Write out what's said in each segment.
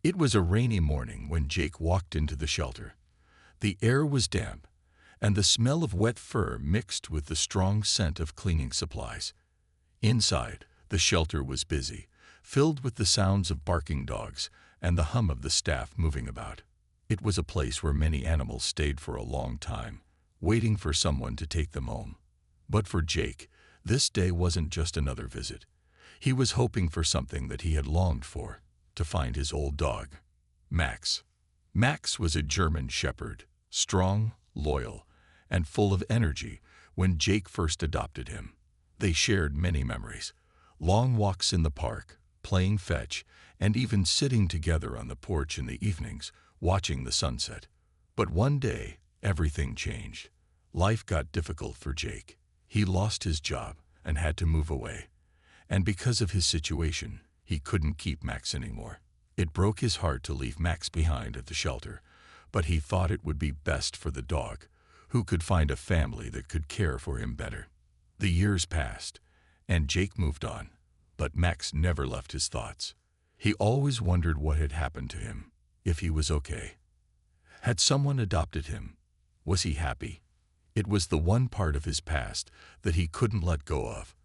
It was a rainy morning when Jake walked into the shelter. The air was damp, and the smell of wet fur mixed with the strong scent of cleaning supplies. Inside, the shelter was busy, filled with the sounds of barking dogs and the hum of the staff moving about. It was a place where many animals stayed for a long time, waiting for someone to take them home. But for Jake, this day wasn't just another visit. He was hoping for something that he had longed for, to find his old dog, Max. Max was a German shepherd, strong, loyal, and full of energy when Jake first adopted him. They shared many memories, long walks in the park, playing fetch, and even sitting together on the porch in the evenings, watching the sunset. But one day, everything changed. Life got difficult for Jake. He lost his job and had to move away. And because of his situation, he couldn't keep Max anymore. It broke his heart to leave Max behind at the shelter, but he thought it would be best for the dog, who could find a family that could care for him better. The years passed, and Jake moved on, but Max never left his thoughts. He always wondered what had happened to him, if he was okay. Had someone adopted him? Was he happy? It was the one part of his past that he couldn't let go of,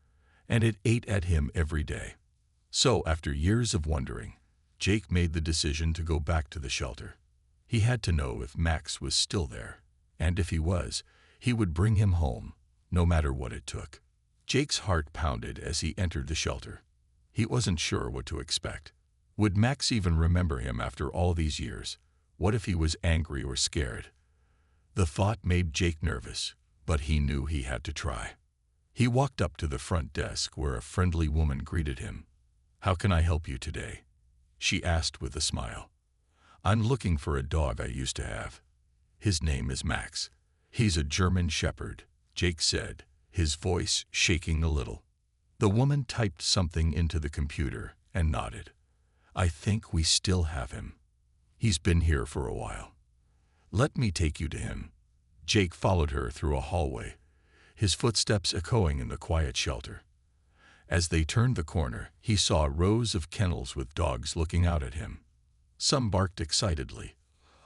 and it ate at him every day. So, after years of wondering, Jake made the decision to go back to the shelter. He had to know if Max was still there, and if he was, he would bring him home, no matter what it took. Jake's heart pounded as he entered the shelter. He wasn't sure what to expect. Would Max even remember him after all these years? What if he was angry or scared? The thought made Jake nervous, but he knew he had to try. He walked up to the front desk where a friendly woman greeted him. "How can I help you today?" she asked with a smile. "I'm looking for a dog I used to have. His name is Max. He's a German shepherd," Jake said, his voice shaking a little. The woman typed something into the computer and nodded. "I think we still have him. He's been here for a while. Let me take you to him." Jake followed her through a hallway, his footsteps echoing in the quiet shelter. As they turned the corner, he saw rows of kennels with dogs looking out at him. Some barked excitedly,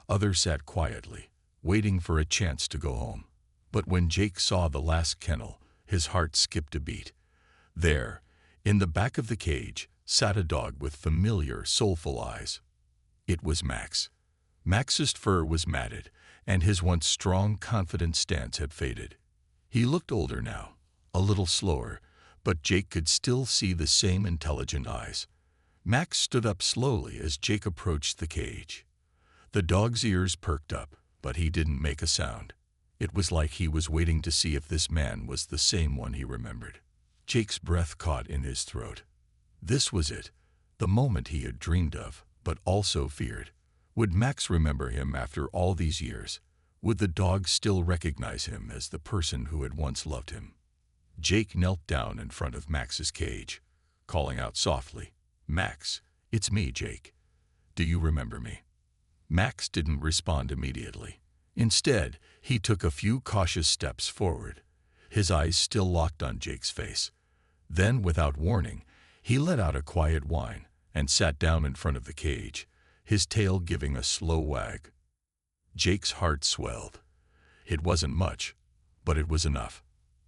others sat quietly, waiting for a chance to go home. But when Jake saw the last kennel, his heart skipped a beat. There, in the back of the cage, sat a dog with familiar, soulful eyes. It was Max. Max's fur was matted, and his once strong, confident stance had faded. He looked older now, a little slower, but Jake could still see the same intelligent eyes. Max stood up slowly as Jake approached the cage. The dog's ears perked up, but he didn't make a sound. It was like he was waiting to see if this man was the same one he remembered. Jake's breath caught in his throat. This was it, the moment he had dreamed of, but also feared. Would Max remember him after all these years? Would the dog still recognize him as the person who had once loved him? Jake knelt down in front of Max's cage, calling out softly, "Max, it's me, Jake. Do you remember me?" Max didn't respond immediately. Instead, he took a few cautious steps forward, his eyes still locked on Jake's face. Then, without warning, he let out a quiet whine and sat down in front of the cage, his tail giving a slow wag. Jake's heart swelled. It wasn't much, but it was enough.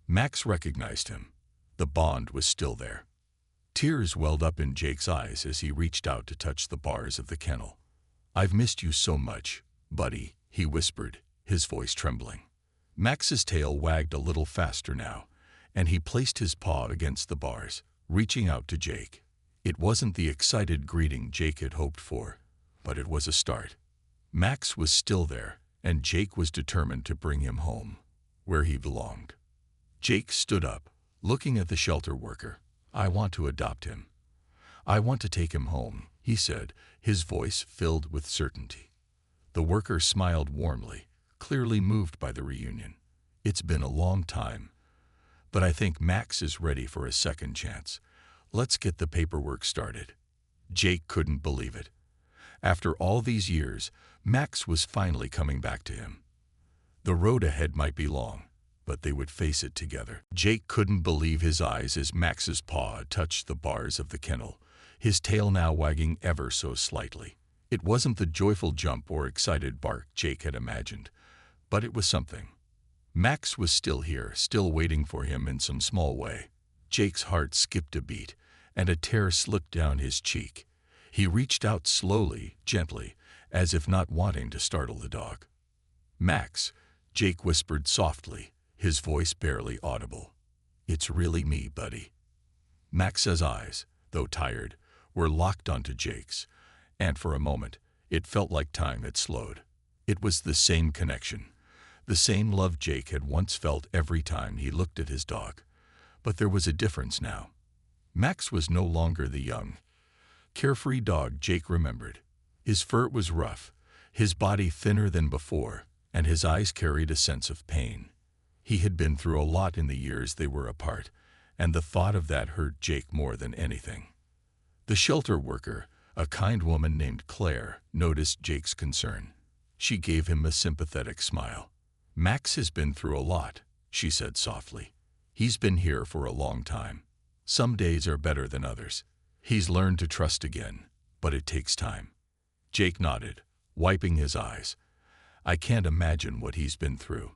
Max recognized him. The bond was still there. Tears welled up in Jake's eyes as he reached out to touch the bars of the kennel. "I've missed you so much, buddy," he whispered, his voice trembling. Max's tail wagged a little faster now, and he placed his paw against the bars, reaching out to Jake. It wasn't the excited greeting Jake had hoped for, but it was a start. Max was still there, and Jake was determined to bring him home, where he belonged. Jake stood up, looking at the shelter worker. "I want to adopt him. I want to take him home," he said, his voice filled with certainty. The worker smiled warmly, clearly moved by the reunion. "It's been a long time, but I think Max is ready for a second chance. Let's get the paperwork started." Jake couldn't believe it. After all these years, Max was finally coming back to him. The road ahead might be long, but they would face it together. Jake couldn't believe his eyes as Max's paw touched the bars of the kennel, his tail now wagging ever so slightly. It wasn't the joyful jump or excited bark Jake had imagined, but it was something. Max was still here, still waiting for him in some small way. Jake's heart skipped a beat, and a tear slipped down his cheek. He reached out slowly, gently, as if not wanting to startle the dog. "Max," Jake whispered softly, his voice barely audible. "It's really me, buddy." Max's eyes, though tired, were locked onto Jake's, and for a moment, it felt like time had slowed. It was the same connection, the same love Jake had once felt every time he looked at his dog. But there was a difference now. Max was no longer the young, carefree dog Jake remembered. His fur was rough, his body thinner than before, and his eyes carried a sense of pain. He had been through a lot in the years they were apart, and the thought of that hurt Jake more than anything. The shelter worker, a kind woman named Claire, noticed Jake's concern. She gave him a sympathetic smile. "Max has been through a lot," she said softly. "He's been here for a long time. Some days are better than others. He's learned to trust again, but it takes time." Jake nodded, wiping his eyes. "I can't imagine what he's been through.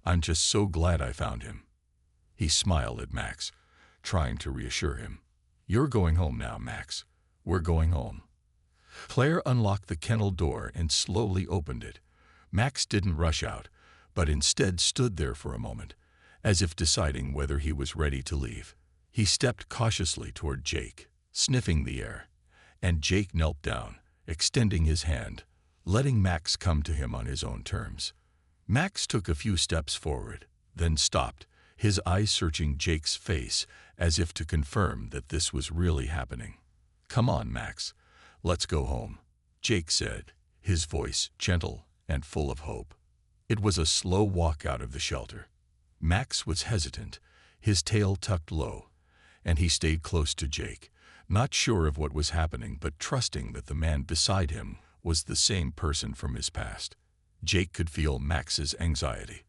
I'm just so glad I found him." He smiled at Max, trying to reassure him. "You're going home now, Max. We're going home." Claire unlocked the kennel door and slowly opened it. Max didn't rush out, but instead stood there for a moment, as if deciding whether he was ready to leave. He stepped cautiously toward Jake, sniffing the air, and Jake knelt down, extending his hand, letting Max come to him on his own terms. Max took a few steps forward, then stopped, his eyes searching Jake's face as if to confirm that this was really happening. "Come on, Max. Let's go home," Jake said, his voice gentle and full of hope. It was a slow walk out of the shelter. Max was hesitant, his tail tucked low, and he stayed close to Jake, not sure of what was happening but trusting that the man beside him was the same person from his past. Jake could feel Max's anxiety.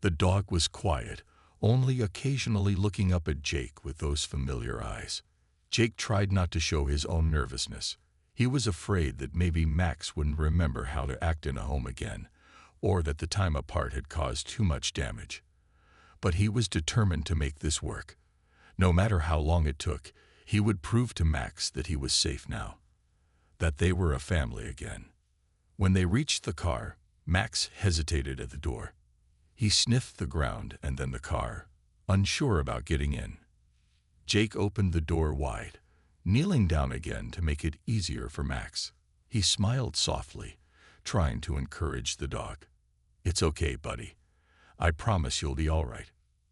The dog was quiet, only occasionally looking up at Jake with those familiar eyes. Jake tried not to show his own nervousness. He was afraid that maybe Max wouldn't remember how to act in a home again, or that the time apart had caused too much damage. But he was determined to make this work. No matter how long it took, he would prove to Max that he was safe now, that they were a family again. When they reached the car, Max hesitated at the door. He sniffed the ground and then the car, unsure about getting in. Jake opened the door wide, kneeling down again to make it easier for Max. He smiled softly, trying to encourage the dog. "It's okay, buddy. I promise you'll be all right.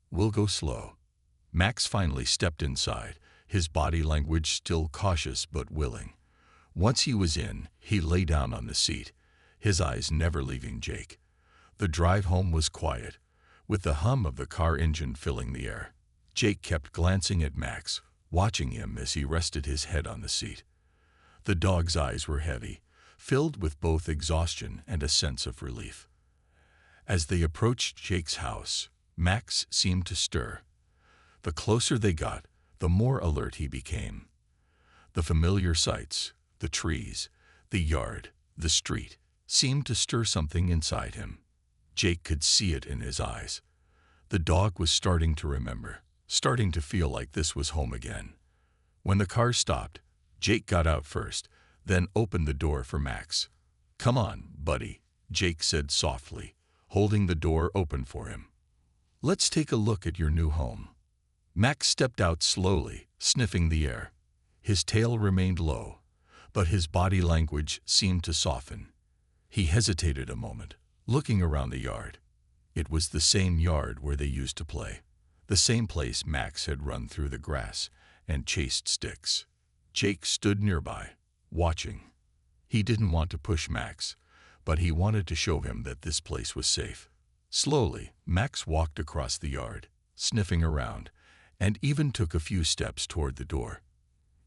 We'll go slow." Max finally stepped inside, his body language still cautious but willing. Once he was in, he lay down on the seat, his eyes never leaving Jake. The drive home was quiet, with the hum of the car engine filling the air. Jake kept glancing at Max, watching him as he rested his head on the seat. The dog's eyes were heavy, filled with both exhaustion and a sense of relief. As they approached Jake's house, Max seemed to stir. The closer they got, the more alert he became. The familiar sights, the trees, the yard, the street, seemed to stir something inside him. Jake could see it in his eyes. The dog was starting to remember, starting to feel like this was home again. When the car stopped, Jake got out first, then opened the door for Max. "Come on, buddy," Jake said softly, holding the door open for him. "Let's take a look at your new home." Max stepped out slowly, sniffing the air. His tail remained low, but his body language seemed to soften. He hesitated a moment, looking around the yard. It was the same yard where they used to play, the same place Max had run through the grass and chased sticks. Jake stood nearby, watching. He didn't want to push Max, but he wanted to show him that this place was safe. Slowly, Max walked across the yard, sniffing around, and even took a few steps toward the door.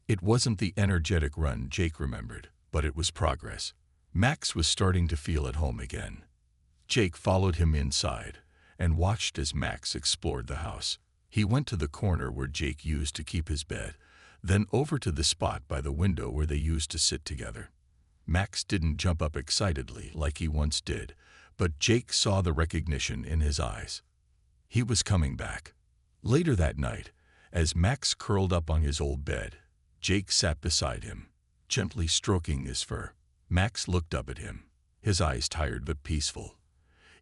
It wasn't the energetic run Jake remembered, but it was progress. Max was starting to feel at home again. Jake followed him inside and watched as Max explored the house. He went to the corner where Jake used to keep his bed, then over to the spot by the window where they used to sit together. Max didn't jump up excitedly like he once did, but Jake saw the recognition in his eyes. He was coming back. Later that night, as Max curled up on his old bed, Jake sat beside him, gently stroking his fur. Max looked up at him, his eyes tired but peaceful.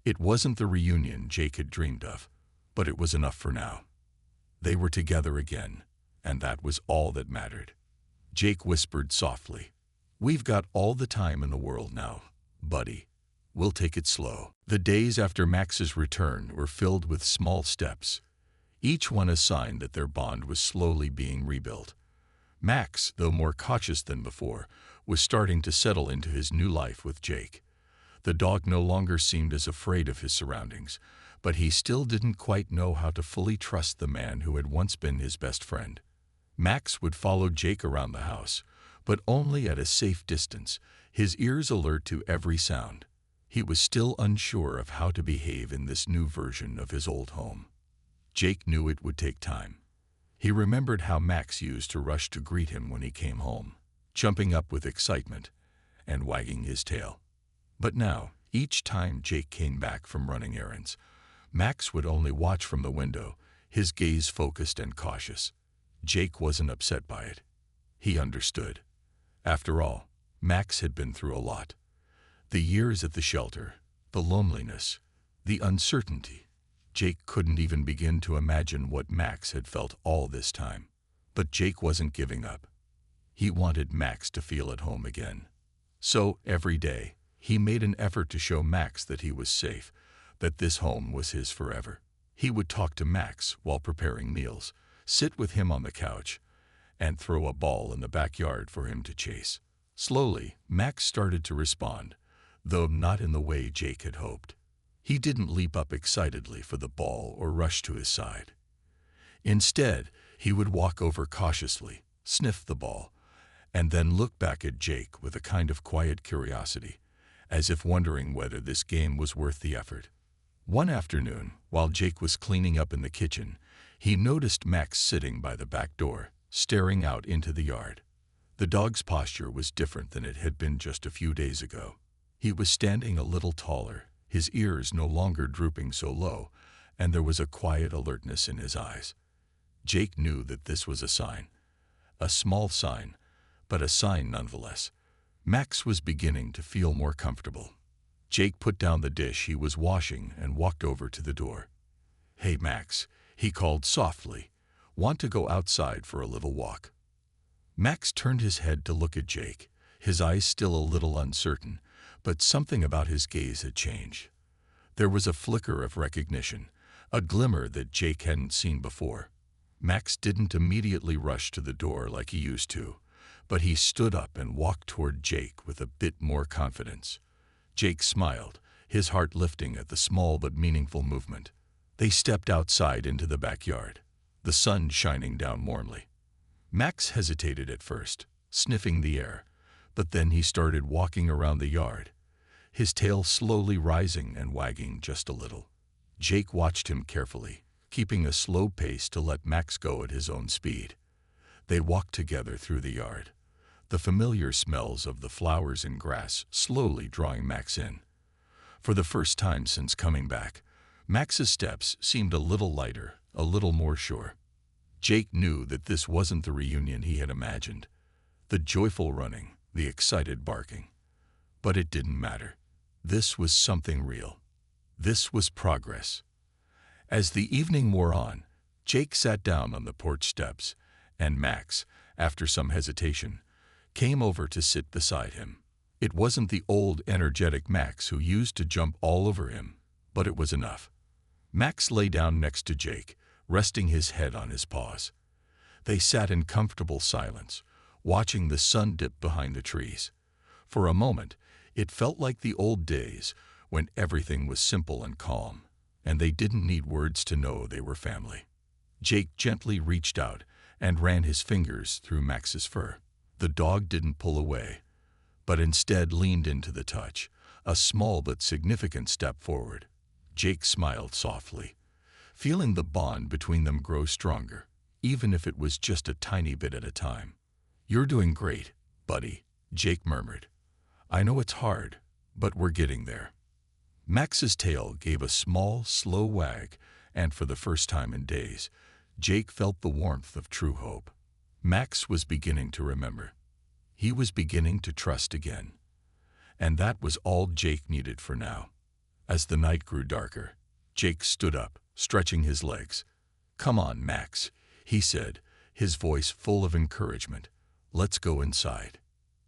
It wasn't the reunion Jake had dreamed of, but it was enough for now. They were together again, and that was all that mattered. Jake whispered softly, "We've got all the time in the world now, buddy. We'll take it slow." The days after Max's return were filled with small steps, each one a sign that their bond was slowly being rebuilt. Max, though more cautious than before, was starting to settle into his new life with Jake. The dog no longer seemed as afraid of his surroundings, but he still didn't quite know how to fully trust the man who had once been his best friend. Max would follow Jake around the house, but only at a safe distance, his ears alert to every sound. He was still unsure of how to behave in this new version of his old home. Jake knew it would take time. He remembered how Max used to rush to greet him when he came home, jumping up with excitement and wagging his tail. But now, each time Jake came back from running errands, Max would only watch from the window, his gaze focused and cautious. Jake wasn't upset by it. He understood. After all, Max had been through a lot. The years at the shelter, the loneliness, the uncertainty. Jake couldn't even begin to imagine what Max had felt all this time. But Jake wasn't giving up. He wanted Max to feel at home again. So, every day, he made an effort to show Max that he was safe, that this home was his forever. He would talk to Max while preparing meals, sit with him on the couch, and throw a ball in the backyard for him to chase. Slowly, Max started to respond, though not in the way Jake had hoped. He didn't leap up excitedly for the ball or rush to his side. Instead, he would walk over cautiously, sniff the ball, and then look back at Jake with a kind of quiet curiosity, as if wondering whether this game was worth the effort. One afternoon, while Jake was cleaning up in the kitchen, he noticed Max sitting by the back door, staring out into the yard. The dog's posture was different than it had been just a few days ago. He was standing a little taller, his ears no longer drooping so low, and there was a quiet alertness in his eyes. Jake knew that this was a sign. A small sign, but a sign nonetheless. Max was beginning to feel more comfortable. Jake put down the dish he was washing and walked over to the door. "Hey, Max," he called softly. "Want to go outside for a little walk?" Max turned his head to look at Jake, his eyes still a little uncertain, but something about his gaze had changed. There was a flicker of recognition, a glimmer that Jake hadn't seen before. Max didn't immediately rush to the door like he used to, but he stood up and walked toward Jake with a bit more confidence. Jake smiled, his heart lifting at the small but meaningful movement. They stepped outside into the backyard, the sun shining down warmly. Max hesitated at first, sniffing the air, but then he started walking around the yard, his tail slowly rising and wagging just a little. Jake watched him carefully, keeping a slow pace to let Max go at his own speed. They walked together through the yard, the familiar smells of the flowers and grass slowly drawing Max in. For the first time since coming back, Max's steps seemed a little lighter, a little more sure. Jake knew that this wasn't the reunion he had imagined, the joyful running, the excited barking. But it didn't matter. This was something real. This was progress. As the evening wore on, Jake sat down on the porch steps, and Max, after some hesitation, came over to sit beside him. It wasn't the old, energetic Max who used to jump all over him, but it was enough. Max lay down next to Jake, resting his head on his paws. They sat in comfortable silence, watching the sun dip behind the trees. For a moment, it felt like the old days when everything was simple and calm, and they didn't need words to know they were family. Jake gently reached out and ran his fingers through Max's fur. The dog didn't pull away, but instead leaned into the touch, a small but significant step forward. Jake smiled softly, feeling the bond between them grow stronger, even if it was just a tiny bit at a time. "You're doing great, buddy," Jake murmured. I know it's hard, but we're getting there." Max's tail gave a small, slow wag, and for the first time in days, Jake felt the warmth of true hope. Max was beginning to remember. He was beginning to trust again. And that was all Jake needed for now. As the night grew darker, Jake stood up, stretching his legs. "Come on, Max," he said, his voice full of encouragement. "Let's go inside.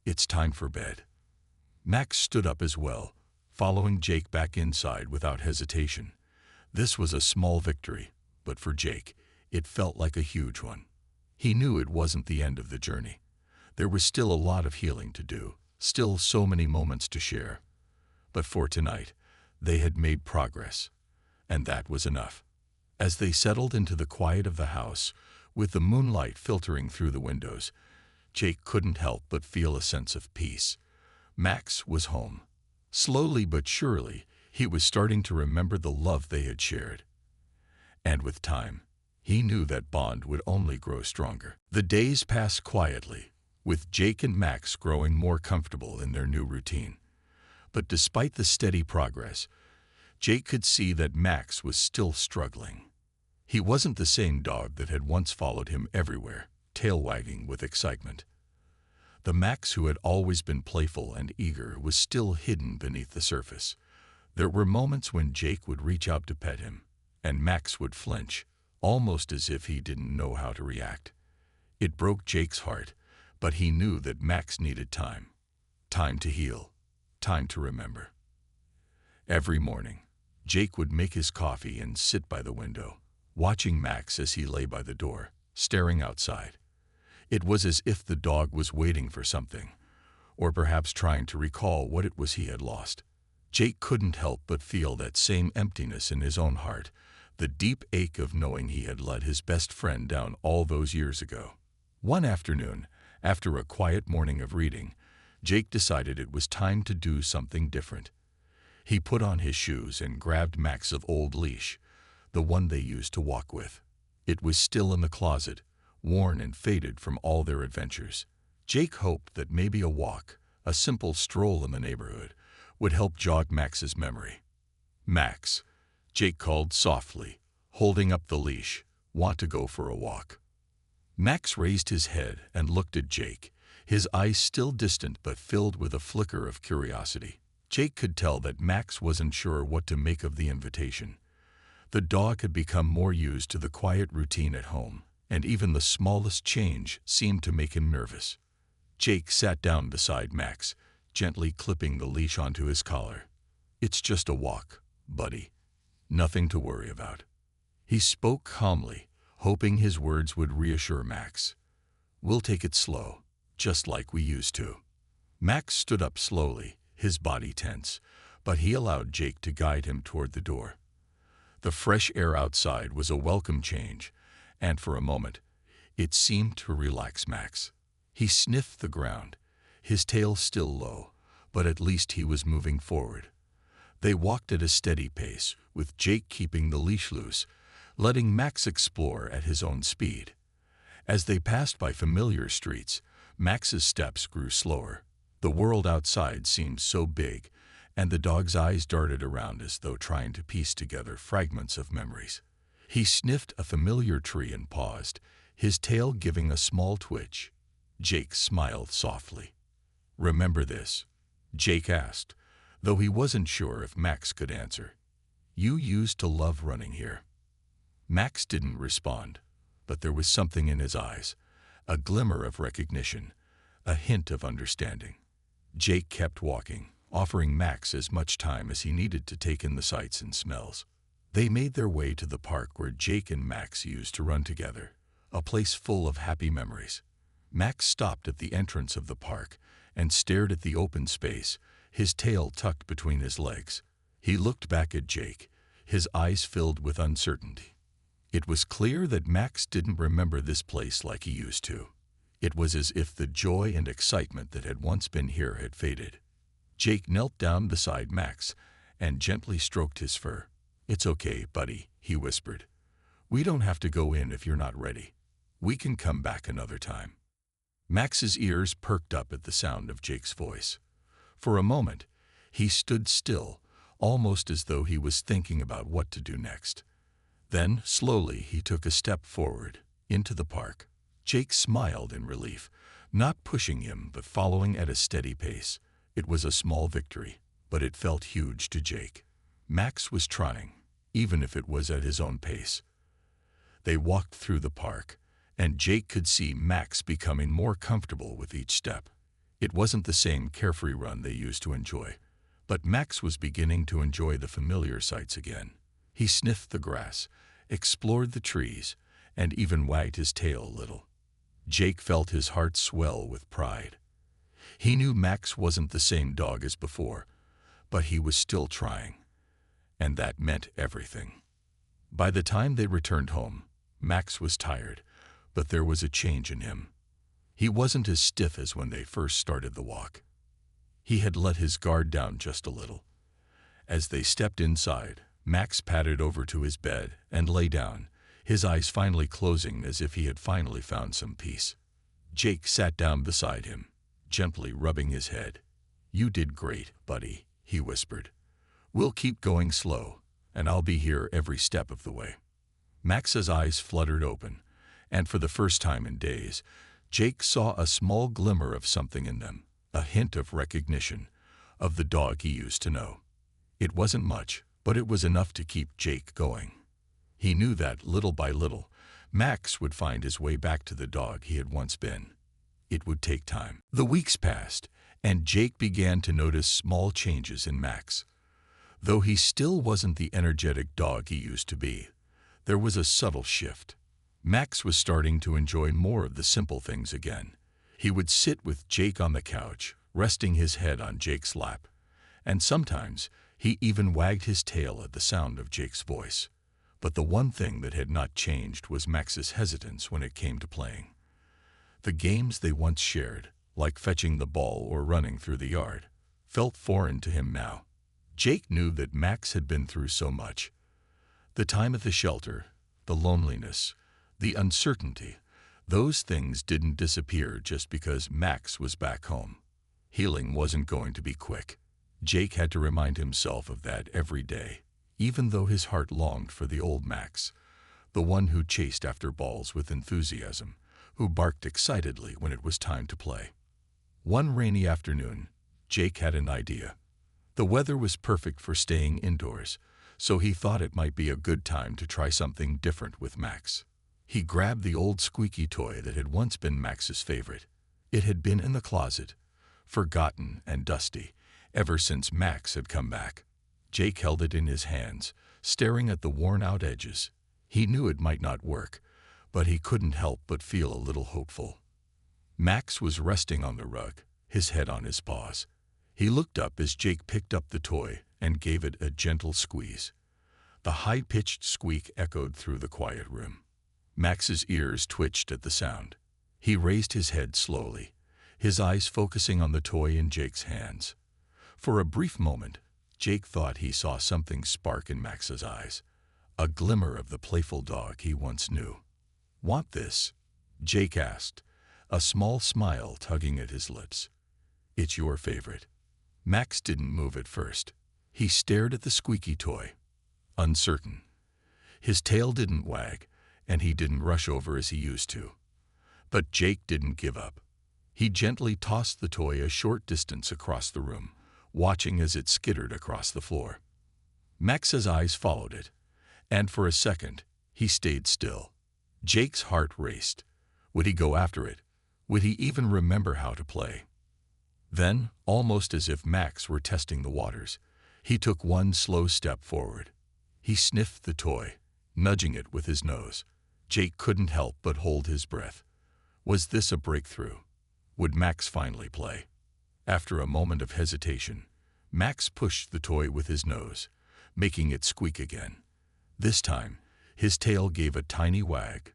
It's time for bed." Max stood up as well, following Jake back inside without hesitation. This was a small victory, but for Jake, it felt like a huge one. He knew it wasn't the end of the journey. There was still a lot of healing to do, still so many moments to share. But for tonight, they had made progress, and that was enough. As they settled into the quiet of the house, with the moonlight filtering through the windows, Jake couldn't help but feel a sense of peace. Max was home. Slowly but surely, he was starting to remember the love they had shared. And with time, he knew that bond would only grow stronger. The days passed quietly, with Jake and Max growing more comfortable in their new routine. But despite the steady progress, Jake could see that Max was still struggling. He wasn't the same dog that had once followed him everywhere, tail wagging with excitement. The Max who had always been playful and eager was still hidden beneath the surface. There were moments when Jake would reach out to pet him, and Max would flinch, almost as if he didn't know how to react. It broke Jake's heart, but he knew that Max needed time. Time to heal, time to remember. Every morning, Jake would make his coffee and sit by the window, watching Max as he lay by the door, staring outside. It was as if the dog was waiting for something, or perhaps trying to recall what it was he had lost. Jake couldn't help but feel that same emptiness in his own heart, the deep ache of knowing he had let his best friend down all those years ago. One afternoon, after a quiet morning of reading, Jake decided it was time to do something different. He put on his shoes and grabbed Max's old leash, the one they used to walk with. It was still in the closet, worn and faded from all their adventures. Jake hoped that maybe a walk, a simple stroll in the neighborhood, would help jog Max's memory. "Max," Jake called softly, holding up the leash, "want to go for a walk?" Max raised his head and looked at Jake, his eyes still distant but filled with a flicker of curiosity. Jake could tell that Max wasn't sure what to make of the invitation. The dog had become more used to the quiet routine at home, and even the smallest change seemed to make him nervous. Jake sat down beside Max, gently clipping the leash onto his collar. "It's just a walk, buddy. Nothing to worry about." He spoke calmly, hoping his words would reassure Max. "We'll take it slow, just like we used to." Max stood up slowly, his body tense, but he allowed Jake to guide him toward the door. The fresh air outside was a welcome change, and for a moment, it seemed to relax Max. He sniffed the ground, his tail still low, but at least he was moving forward. They walked at a steady pace, with Jake keeping the leash loose, letting Max explore at his own speed. As they passed by familiar streets, Max's steps grew slower. The world outside seemed so big, and the dog's eyes darted around as though trying to piece together fragments of memories. He sniffed a familiar tree and paused, his tail giving a small twitch. Jake smiled softly. "Remember this?" Jake asked, though he wasn't sure if Max could answer. "You used to love running here." Max didn't respond, but there was something in his eyes, a glimmer of recognition, a hint of understanding. Jake kept walking, offering Max as much time as he needed to take in the sights and smells. They made their way to the park where Jake and Max used to run together, a place full of happy memories. Max stopped at the entrance of the park and stared at the open space, his tail tucked between his legs. He looked back at Jake, his eyes filled with uncertainty. It was clear that Max didn't remember this place like he used to. It was as if the joy and excitement that had once been here had faded. Jake knelt down beside Max and gently stroked his fur. "It's okay, buddy," he whispered. "We don't have to go in if you're not ready. We can come back another time." Max's ears perked up at the sound of Jake's voice. For a moment, he stood still, almost as though he was thinking about what to do next. Then, slowly, he took a step forward, into the park. Jake smiled in relief, not pushing him but following at a steady pace. It was a small victory, but it felt huge to Jake. Max was trying, even if it was at his own pace. They walked through the park, and Jake could see Max becoming more comfortable with each step. It wasn't the same carefree run they used to enjoy, but Max was beginning to enjoy the familiar sights again. He sniffed the grass, explored the trees, and even wagged his tail a little. Jake felt his heart swell with pride. He knew Max wasn't the same dog as before, but he was still trying, and that meant everything. By the time they returned home, Max was tired, but there was a change in him. He wasn't as stiff as when they first started the walk. He had let his guard down just a little. As they stepped inside, Max padded over to his bed and lay down, his eyes finally closing as if he had finally found some peace. Jake sat down beside him, gently rubbing his head. "You did great, buddy," he whispered. "We'll keep going slow, and I'll be here every step of the way." Max's eyes fluttered open, and for the first time in days, Jake saw a small glimmer of something in them, a hint of recognition, of the dog he used to know. It wasn't much, but it was enough to keep Jake going. He knew that, little by little, Max would find his way back to the dog he had once been. It would take time. The weeks passed, and Jake began to notice small changes in Max. Though he still wasn't the energetic dog he used to be, there was a subtle shift. Max was starting to enjoy more of the simple things again. He would sit with Jake on the couch, resting his head on Jake's lap, and sometimes he even wagged his tail at the sound of Jake's voice. But the one thing that had not changed was Max's hesitance when it came to playing. The games they once shared, like fetching the ball or running through the yard, felt foreign to him now. Jake knew that Max had been through so much. The time at the shelter, the loneliness, the uncertainty, those things didn't disappear just because Max was back home. Healing wasn't going to be quick. Jake had to remind himself of that every day, even though his heart longed for the old Max, the one who chased after balls with enthusiasm, who barked excitedly when it was time to play. One rainy afternoon, Jake had an idea. The weather was perfect for staying indoors, so he thought it might be a good time to try something different with Max. He grabbed the old squeaky toy that had once been Max's favorite. It had been in the closet, forgotten and dusty, ever since Max had come back. Jake held it in his hands, staring at the worn-out edges. He knew it might not work, but he couldn't help but feel a little hopeful. Max was resting on the rug, his head on his paws. He looked up as Jake picked up the toy and gave it a gentle squeeze. The high-pitched squeak echoed through the quiet room. Max's ears twitched at the sound. He raised his head slowly, his eyes focusing on the toy in Jake's hands. For a brief moment, Jake thought he saw something spark in Max's eyes, a glimmer of the playful dog he once knew. "Want this?" Jake asked, a small smile tugging at his lips. "It's your favorite." Max didn't move at first. He stared at the squeaky toy, uncertain. His tail didn't wag, and he didn't rush over as he used to. But Jake didn't give up. He gently tossed the toy a short distance across the room, watching as it skittered across the floor. Max's eyes followed it, and for a second, he stayed still. Jake's heart raced. Would he go after it? Would he even remember how to play? Then, almost as if Max were testing the waters, he took one slow step forward. He sniffed the toy, nudging it with his nose. Jake couldn't help but hold his breath. Was this a breakthrough? Would Max finally play? After a moment of hesitation, Max pushed the toy with his nose, making it squeak again. This time, his tail gave a tiny wag.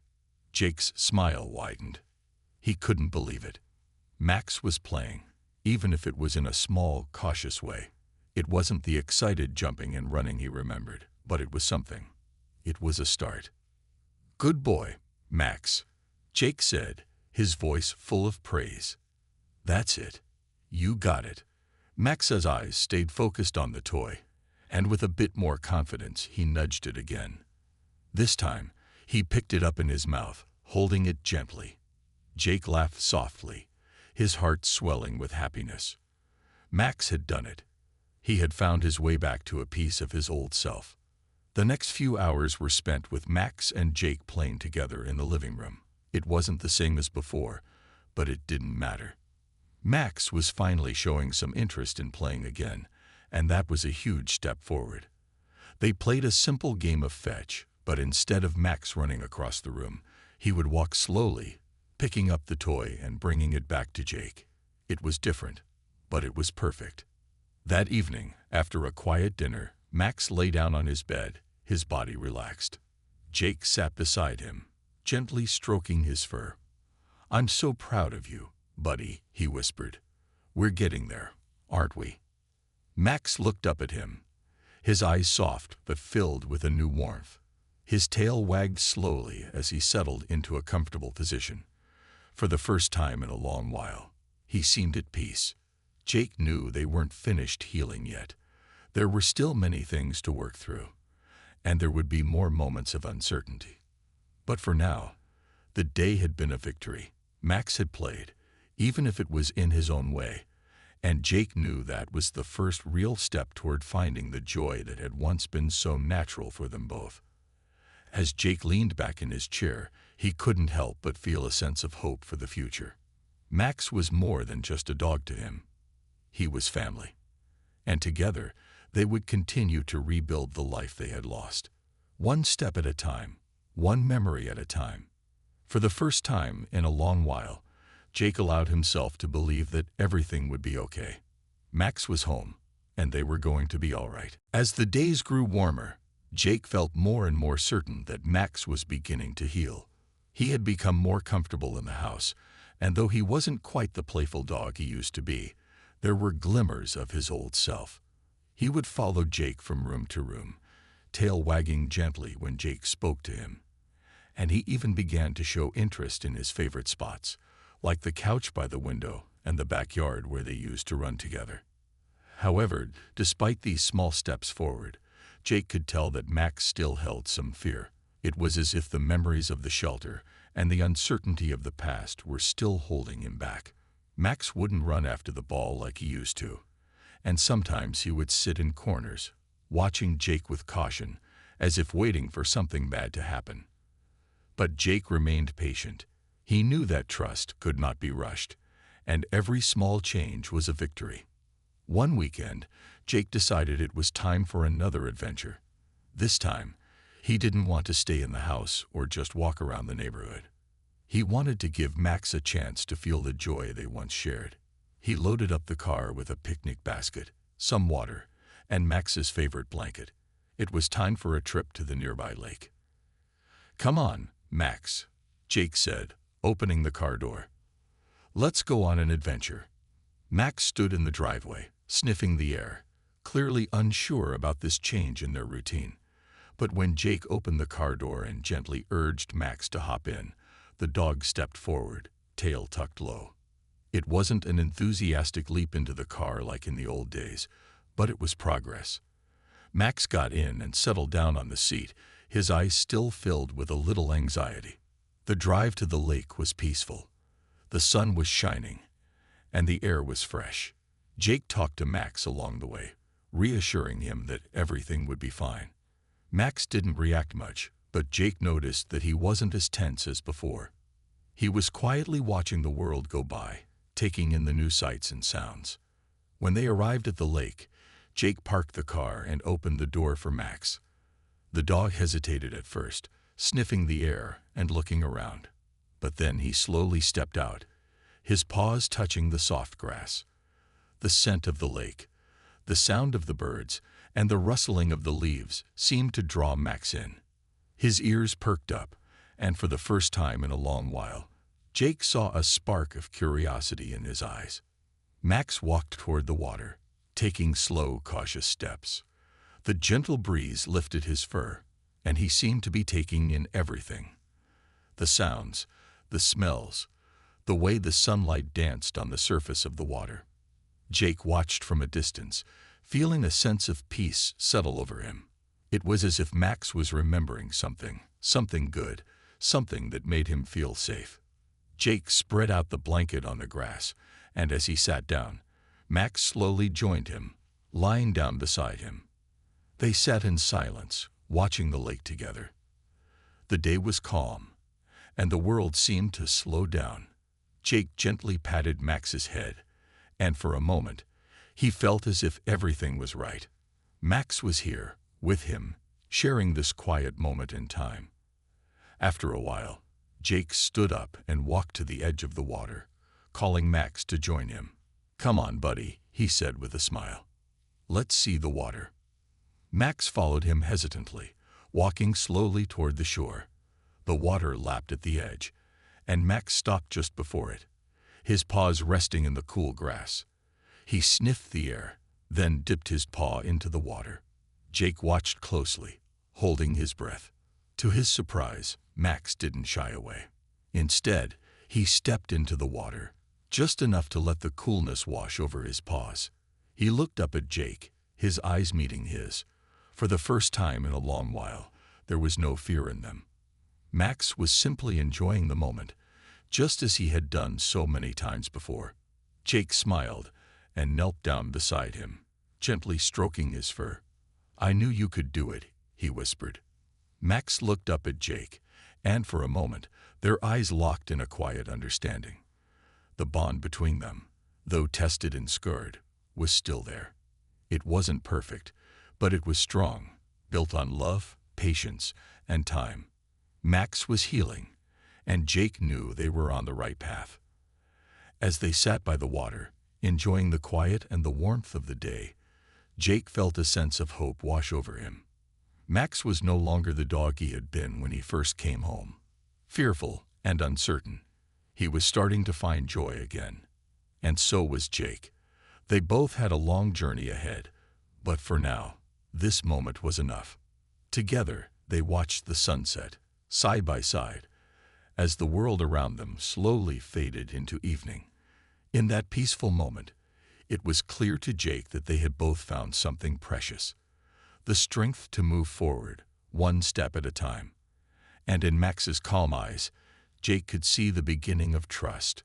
Jake's smile widened. He couldn't believe it. Max was playing, even if it was in a small, cautious way. It wasn't the excited jumping and running he remembered, but it was something. It was a start. "Good boy, Max," Jake said, his voice full of praise. "That's it. You got it." Max's eyes stayed focused on the toy, and with a bit more confidence he nudged it again. This time, he picked it up in his mouth, holding it gently. Jake laughed softly, his heart swelling with happiness. Max had done it. He had found his way back to a piece of his old self. The next few hours were spent with Max and Jake playing together in the living room. It wasn't the same as before, but it didn't matter. Max was finally showing some interest in playing again, and that was a huge step forward. They played a simple game of fetch, but instead of Max running across the room, he would walk slowly, picking up the toy and bringing it back to Jake. It was different, but it was perfect. That evening, after a quiet dinner, Max lay down on his bed, his body relaxed. Jake sat beside him, gently stroking his fur. "I'm so proud of you, buddy," he whispered. "We're getting there, aren't we?" Max looked up at him, his eyes soft but filled with a new warmth. His tail wagged slowly as he settled into a comfortable position. For the first time in a long while, he seemed at peace. Jake knew they weren't finished healing yet. There were still many things to work through, and there would be more moments of uncertainty. But for now, the day had been a victory. Max had played, even if it was in his own way, and Jake knew that was the first real step toward finding the joy that had once been so natural for them both. As Jake leaned back in his chair, he couldn't help but feel a sense of hope for the future. Max was more than just a dog to him. He was family. And together, they would continue to rebuild the life they had lost. One step at a time, one memory at a time. For the first time in a long while, Jake allowed himself to believe that everything would be okay. Max was home, and they were going to be all right. As the days grew warmer, Jake felt more and more certain that Max was beginning to heal. He had become more comfortable in the house, and though he wasn't quite the playful dog he used to be, there were glimmers of his old self. He would follow Jake from room to room, tail wagging gently when Jake spoke to him. And he even began to show interest in his favorite spots, like the couch by the window and the backyard where they used to run together. However, despite these small steps forward, Jake could tell that Max still held some fear. It was as if the memories of the shelter and the uncertainty of the past were still holding him back. Max wouldn't run after the ball like he used to, and sometimes he would sit in corners, watching Jake with caution, as if waiting for something bad to happen. But Jake remained patient. He knew that trust could not be rushed, and every small change was a victory. One weekend, Jake decided it was time for another adventure. This time, he didn't want to stay in the house or just walk around the neighborhood. He wanted to give Max a chance to feel the joy they once shared. He loaded up the car with a picnic basket, some water, and Max's favorite blanket. It was time for a trip to the nearby lake. "Come on, Max," Jake said, opening the car door. "Let's go on an adventure." Max stood in the driveway, sniffing the air, clearly unsure about this change in their routine. But when Jake opened the car door and gently urged Max to hop in, the dog stepped forward, tail tucked low. It wasn't an enthusiastic leap into the car like in the old days, but it was progress. Max got in and settled down on the seat, his eyes still filled with a little anxiety. The drive to the lake was peaceful. The sun was shining, and the air was fresh. Jake talked to Max along the way, reassuring him that everything would be fine. Max didn't react much, but Jake noticed that he wasn't as tense as before. He was quietly watching the world go by, taking in the new sights and sounds. When they arrived at the lake, Jake parked the car and opened the door for Max. The dog hesitated at first, sniffing the air and looking around. But then he slowly stepped out, his paws touching the soft grass. The scent of the lake, the sound of the birds, and the rustling of the leaves seemed to draw Max in. His ears perked up, and for the first time in a long while, Jake saw a spark of curiosity in his eyes. Max walked toward the water, taking slow, cautious steps. The gentle breeze lifted his fur, and he seemed to be taking in everything. The sounds, the smells, the way the sunlight danced on the surface of the water. Jake watched from a distance, feeling a sense of peace settle over him. It was as if Max was remembering something good, something that made him feel safe. Jake spread out the blanket on the grass, and as he sat down, Max slowly joined him, lying down beside him. They sat in silence, watching the lake together. The day was calm, and the world seemed to slow down. Jake gently patted Max's head, and for a moment, he felt as if everything was right. Max was here, with him, sharing this quiet moment in time. After a while, Jake stood up and walked to the edge of the water, calling Max to join him. "Come on, buddy," he said with a smile. "Let's see the water." Max followed him hesitantly, walking slowly toward the shore. The water lapped at the edge, and Max stopped just before it, his paws resting in the cool grass. He sniffed the air, then dipped his paw into the water. Jake watched closely, holding his breath. To his surprise, Max didn't shy away. Instead, he stepped into the water, just enough to let the coolness wash over his paws. He looked up at Jake, his eyes meeting his. For the first time in a long while, there was no fear in them. Max was simply enjoying the moment, just as he had done so many times before. Jake smiled and knelt down beside him, gently stroking his fur. "I knew you could do it," he whispered. Max looked up at Jake, and for a moment, their eyes locked in a quiet understanding. The bond between them, though tested and scarred, was still there. It wasn't perfect, but it was strong, built on love, patience, and time. Max was healing, and Jake knew they were on the right path. As they sat by the water, enjoying the quiet and the warmth of the day, Jake felt a sense of hope wash over him. Max was no longer the dog he had been when he first came home. Fearful and uncertain, he was starting to find joy again. And so was Jake. They both had a long journey ahead, but for now, this moment was enough. Together, they watched the sunset, side by side, as the world around them slowly faded into evening. In that peaceful moment, it was clear to Jake that they had both found something precious, the strength to move forward, one step at a time. And in Max's calm eyes, Jake could see the beginning of trust,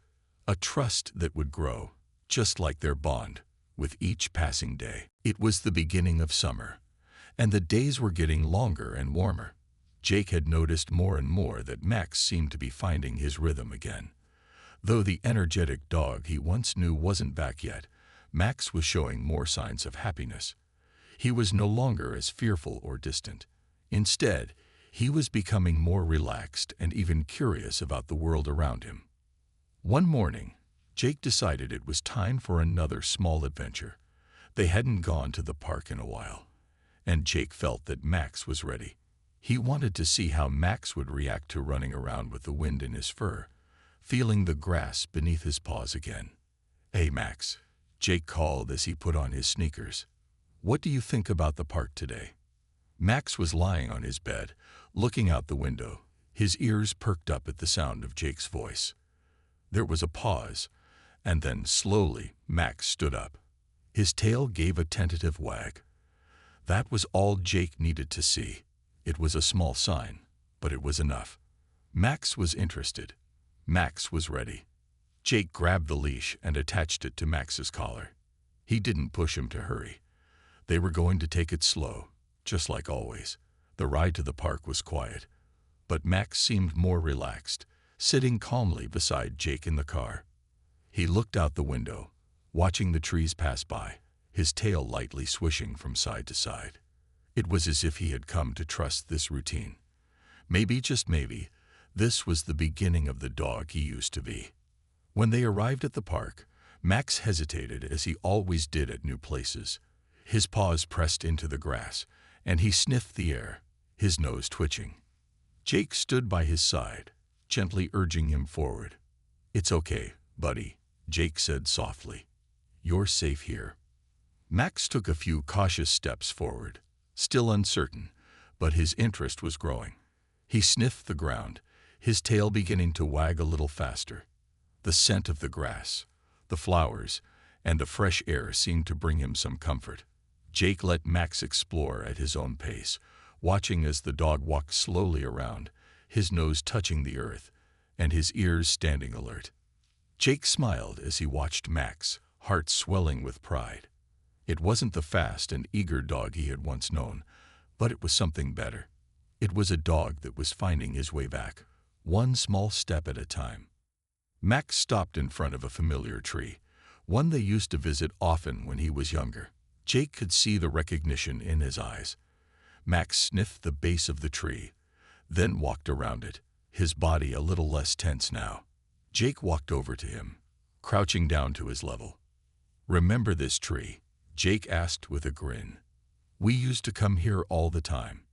a trust that would grow, just like their bond, with each passing day. It was the beginning of summer, and the days were getting longer and warmer. Jake had noticed more and more that Max seemed to be finding his rhythm again. Though the energetic dog he once knew wasn't back yet, Max was showing more signs of happiness. He was no longer as fearful or distant. Instead, he was becoming more relaxed and even curious about the world around him. One morning, Jake decided it was time for another small adventure. They hadn't gone to the park in a while, and Jake felt that Max was ready. He wanted to see how Max would react to running around with the wind in his fur, feeling the grass beneath his paws again. "Hey, Max," Jake called as he put on his sneakers. "What do you think about the park today?" Max was lying on his bed, looking out the window, his ears perked up at the sound of Jake's voice. There was a pause, and then slowly Max stood up. His tail gave a tentative wag. That was all Jake needed to see. It was a small sign, but it was enough. Max was interested. Max was ready. Jake grabbed the leash and attached it to Max's collar. He didn't push him to hurry. They were going to take it slow, just like always. The ride to the park was quiet, but Max seemed more relaxed, sitting calmly beside Jake in the car. He looked out the window, watching the trees pass by, his tail lightly swishing from side to side. It was as if he had come to trust this routine. Maybe, just maybe, this was the beginning of the dog he used to be. When they arrived at the park, Max hesitated as he always did at new places. His paws pressed into the grass, and he sniffed the air, his nose twitching. Jake stood by his side, gently urging him forward. "It's okay, buddy," Jake said softly. "You're safe here." Max took a few cautious steps forward, still uncertain, but his interest was growing. He sniffed the ground, his tail beginning to wag a little faster. The scent of the grass, the flowers, and the fresh air seemed to bring him some comfort. Jake let Max explore at his own pace, watching as the dog walked slowly around, his nose touching the earth, and his ears standing alert. Jake smiled as he watched Max, heart swelling with pride. It wasn't the fast and eager dog he had once known, but it was something better. It was a dog that was finding his way back, one small step at a time. Max stopped in front of a familiar tree, one they used to visit often when he was younger. Jake could see the recognition in his eyes. Max sniffed the base of the tree, then walked around it, his body a little less tense now. Jake walked over to him, crouching down to his level. "Remember this tree?" Jake asked with a grin. "We used to come here all the time.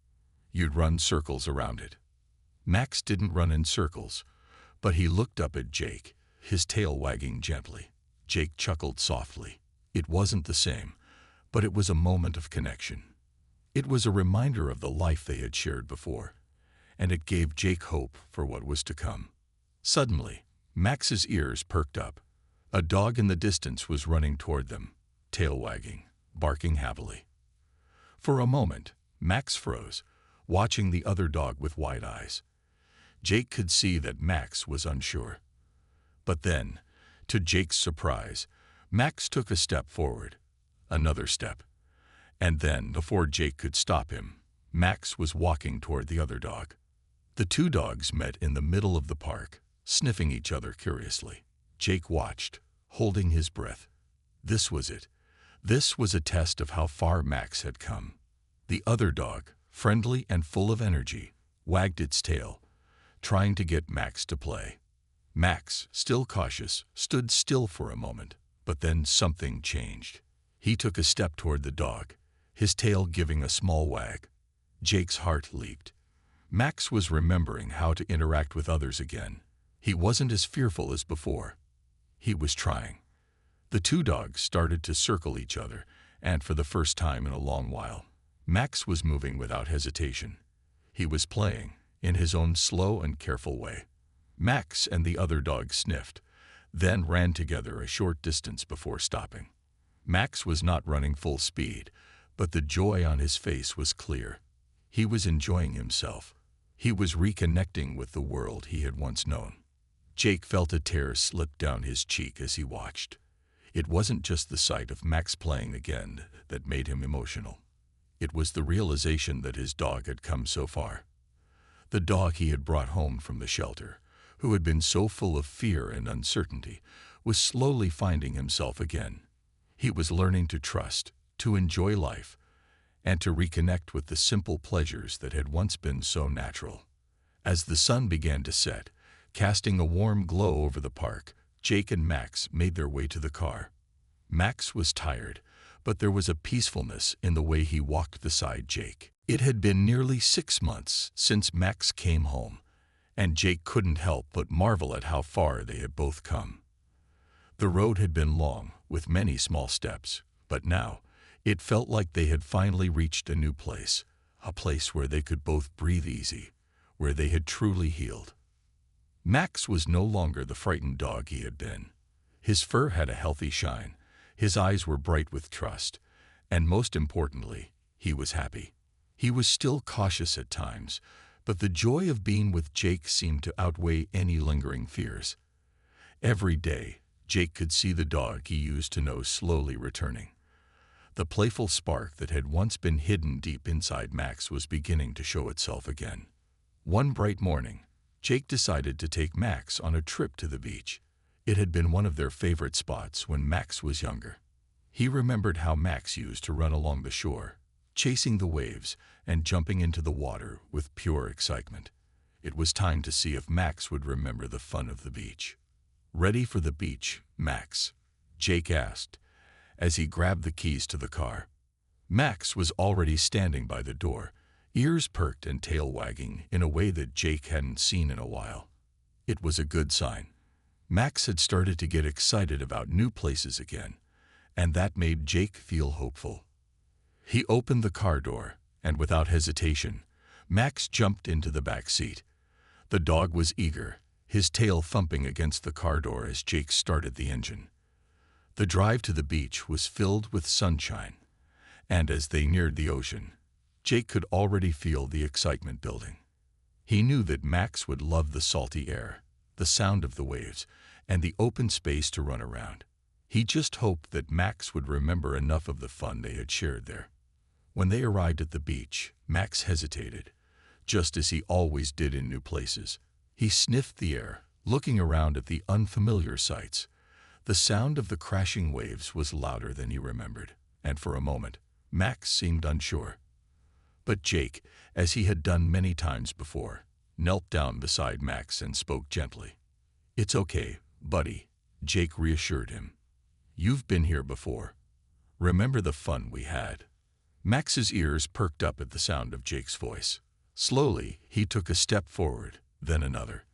You'd run circles around it." Max didn't run in circles, but he looked up at Jake, his tail wagging gently. Jake chuckled softly. It wasn't the same, but it was a moment of connection. It was a reminder of the life they had shared before, and it gave Jake hope for what was to come. Suddenly, Max's ears perked up. A dog in the distance was running toward them, tail wagging, barking happily. For a moment, Max froze, watching the other dog with wide eyes. Jake could see that Max was unsure. But then, to Jake's surprise, Max took a step forward, another step, and then, before Jake could stop him, Max was walking toward the other dog. The two dogs met in the middle of the park, sniffing each other curiously. Jake watched, holding his breath. This was it. This was a test of how far Max had come. The other dog, friendly and full of energy, wagged its tail, trying to get Max to play. Max, still cautious, stood still for a moment, but then something changed. He took a step toward the dog, his tail giving a small wag. Jake's heart leaped. Max was remembering how to interact with others again. He wasn't as fearful as before. He was trying. The two dogs started to circle each other, and for the first time in a long while, Max was moving without hesitation. He was playing, in his own slow and careful way. Max and the other dog sniffed, then ran together a short distance before stopping. Max was not running full speed, but the joy on his face was clear. He was enjoying himself. He was reconnecting with the world he had once known. Jake felt a tear slip down his cheek as he watched. It wasn't just the sight of Max playing again that made him emotional. It was the realization that his dog had come so far. The dog he had brought home from the shelter, who had been so full of fear and uncertainty, was slowly finding himself again. He was learning to trust, to enjoy life, and to reconnect with the simple pleasures that had once been so natural. As the sun began to set, casting a warm glow over the park, Jake and Max made their way to the car. Max was tired, but there was a peacefulness in the way he walked beside Jake. It had been nearly 6 months since Max came home, and Jake couldn't help but marvel at how far they had both come. The road had been long, with many small steps, but now it felt like they had finally reached a new place, a place where they could both breathe easy, where they had truly healed. Max was no longer the frightened dog he had been. His fur had a healthy shine, his eyes were bright with trust, and most importantly, he was happy. He was still cautious at times, but the joy of being with Jake seemed to outweigh any lingering fears. Every day, Jake could see the dog he used to know slowly returning. The playful spark that had once been hidden deep inside Max was beginning to show itself again. One bright morning, Jake decided to take Max on a trip to the beach. It had been one of their favorite spots when Max was younger. He remembered how Max used to run along the shore, chasing the waves and jumping into the water with pure excitement. It was time to see if Max would remember the fun of the beach. "Ready for the beach, Max?" Jake asked, as he grabbed the keys to the car. Max was already standing by the door, ears perked and tail wagging in a way that Jake hadn't seen in a while. It was a good sign. Max had started to get excited about new places again, and that made Jake feel hopeful. He opened the car door, and without hesitation, Max jumped into the back seat. The dog was eager, his tail thumping against the car door as Jake started the engine. The drive to the beach was filled with sunshine, and as they neared the ocean, Jake could already feel the excitement building. He knew that Max would love the salty air, the sound of the waves, and the open space to run around. He just hoped that Max would remember enough of the fun they had shared there. When they arrived at the beach, Max hesitated, just as he always did in new places. He sniffed the air, looking around at the unfamiliar sights. The sound of the crashing waves was louder than he remembered, and for a moment, Max seemed unsure. But Jake, as he had done many times before, knelt down beside Max and spoke gently. "It's okay, buddy," Jake reassured him. "You've been here before. Remember the fun we had." Max's ears perked up at the sound of Jake's voice. Slowly, he took a step forward, then another.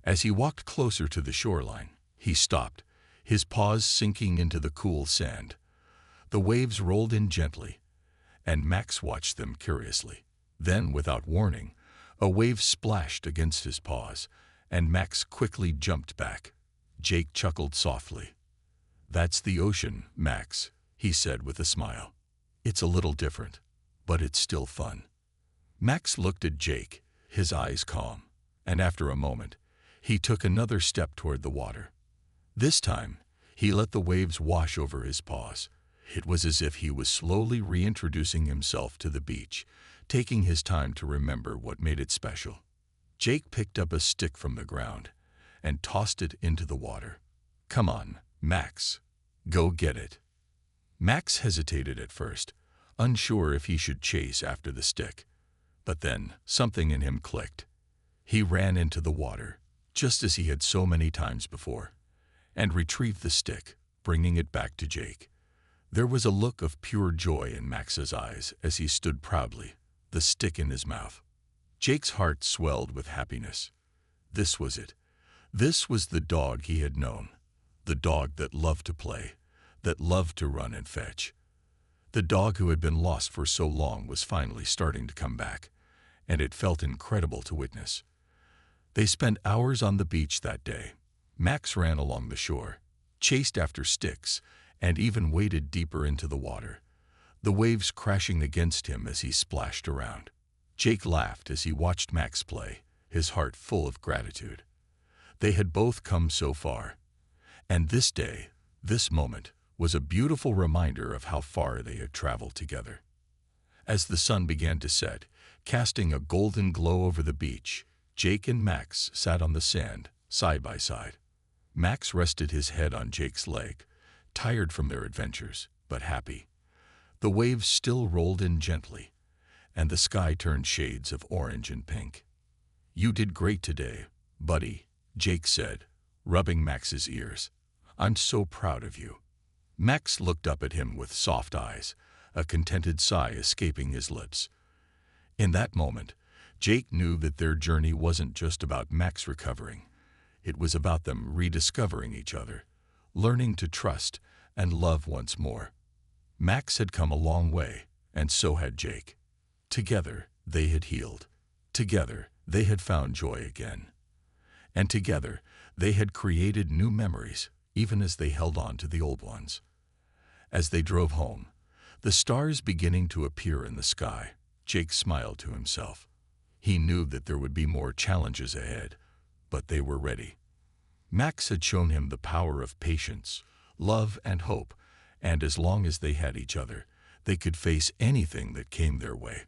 As he walked closer to the shoreline, he stopped, his paws sinking into the cool sand. The waves rolled in gently, and Max watched them curiously. Then, without warning, a wave splashed against his paws, and Max quickly jumped back. Jake chuckled softly. "That's the ocean, Max," he said with a smile. "It's a little different, but it's still fun." Max looked at Jake, his eyes calm, and after a moment, he took another step toward the water. This time, he let the waves wash over his paws. It was as if he was slowly reintroducing himself to the beach, taking his time to remember what made it special. Jake picked up a stick from the ground and tossed it into the water. "Come on, Max. Go get it." Max hesitated at first, unsure if he should chase after the stick. But then something in him clicked. He ran into the water, just as he had so many times before, and retrieved the stick, bringing it back to Jake. There was a look of pure joy in Max's eyes as he stood proudly, the stick in his mouth. Jake's heart swelled with happiness. This was it. This was the dog he had known, the dog that loved to play, that loved to run and fetch. The dog who had been lost for so long was finally starting to come back, and it felt incredible to witness. They spent hours on the beach that day. Max ran along the shore, chased after sticks, and even waded deeper into the water, the waves crashing against him as he splashed around. Jake laughed as he watched Max play, his heart full of gratitude. They had both come so far, and this day, this moment, was a beautiful reminder of how far they had traveled together. As the sun began to set, casting a golden glow over the beach, Jake and Max sat on the sand, side by side. Max rested his head on Jake's leg, tired from their adventures, but happy. The waves still rolled in gently, and the sky turned shades of orange and pink. "You did great today, buddy," Jake said, rubbing Max's ears. "I'm so proud of you." Max looked up at him with soft eyes, a contented sigh escaping his lips. In that moment, Jake knew that their journey wasn't just about Max recovering. It was about them rediscovering each other, learning to trust and love once more. Max had come a long way, and so had Jake. Together, they had healed. Together, they had found joy again. And together, they had created new memories, even as they held on to the old ones. As they drove home, the stars beginning to appear in the sky, Jake smiled to himself. He knew that there would be more challenges ahead, but they were ready. Max had shown him the power of patience, love, and hope, and as long as they had each other, they could face anything that came their way.